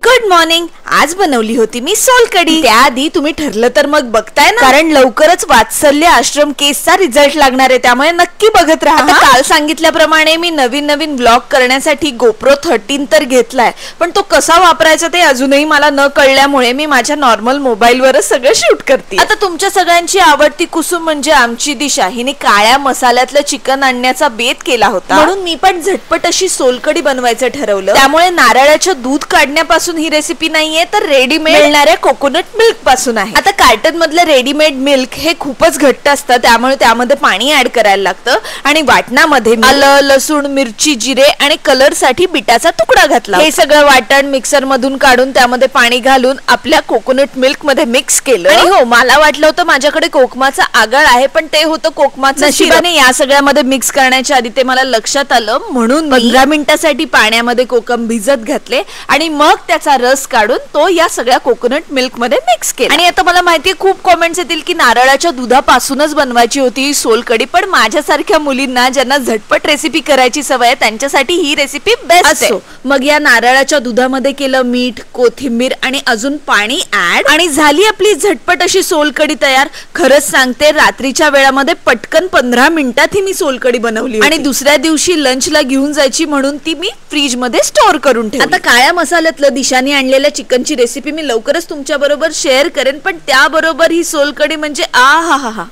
Good morning. आज बनवली होती मी सोलकढी. त्याआधी तुम्ही ठरलं तर मग बघताय ना, कारण लवकरच वात्सल्य आश्रम केसचा रिझल्ट लागणार आहे, त्यामुळे नक्की बघत राहा. काल सांगितल्याप्रमाणे मी नवीन व्लॉग करण्यासाठी GoPro 13 तर घेतलाय, पण तो कसा वापरायचा ते अजूनही मला न कळल्यामुळे मी माझ्या नॉर्मल मोबाईलवरच सगळं शूट करते. आता तुमच्या सगळ्यांची आवडती कुसुम म्हणजे आमची दिशा, हिने काळ्या मसाल्यातलं चिकन आणण्याचा बेत केला होता, म्हणून मी पण झटपट अशी सोलकढी बनवायचं ठरवलं. त्यामुळे नारळाचं दूध काढण्यापासून ही रेसिपी नाहीये, तर रेडीमेड मिळणाऱ्या कोकोनट मिल्क पासून आहे. आता कार्टन मधलं रेडीमेड मिल्क हे खूपच घट्ट असतं, त्यामुळे त्यामध्ये पाणी ऍड करायला लागतं आणि वाटणामध्ये आलं, लसूण, मिरची, जिरे आणि कलर साठी बिटाचा तुकडा घातला. हे सगळं वाटण मिक्सर मधून काढून त्यामध्ये पाणी घालून आपल्या कोकोनट मिल्क मध्ये मिक्स केलं. आणि हो, मला वाटलं होतं माझ्याकडे कोकमाचा आगळ आहे, पण ते होतं कोकमाचं. नशिबाने या सगळ्यामध्ये मिक्स करण्याच्या आधी ते मला लक्षात आलं, म्हणून 15 मिनिटांसाठी पाण्यामध्ये कोकम भिजत घातले आणि मग त्याचा रस काढून तो या सगळ्या कोकोनट मिल्क मध्ये मिक्स केला. आणि आता मला माहितीये खूप कमेंट्स येतील की नारळाच्या दुधापासूनच बनवायची होती सोलकढी, पण माझ्यासारख्या मुलींना ज्यांना झटपट रेसिपी करायची सवय आहे त्यांच्यासाठी ही रेसिपी बेस्ट आहे. मग या नारळाच्या दुधामध्ये केलं मीठ, कोथिंबीर आणि अजून पाणी ऍड, आणि झाली आपली झटपट अशी सोलकढी तयार. खरंच सांगते, रात्रीच्या वेळामध्ये पटकन 15 मिनिटात ही मी सोलकढी बनवली आणि दुसऱ्या दिवशी लंचला घेऊन जायची म्हणून ती मी फ्रीज मध्ये स्टोअर करून ठेवली. आता काळ्या मसाल्यातलं दिशाने आणलेल्या चिकनची रेसिपी मी लवकरच तुमच्या बरोबर शेअर करेन, पण त्याबरोबर ही सोलकढी म्हणजे आ हा हा हा.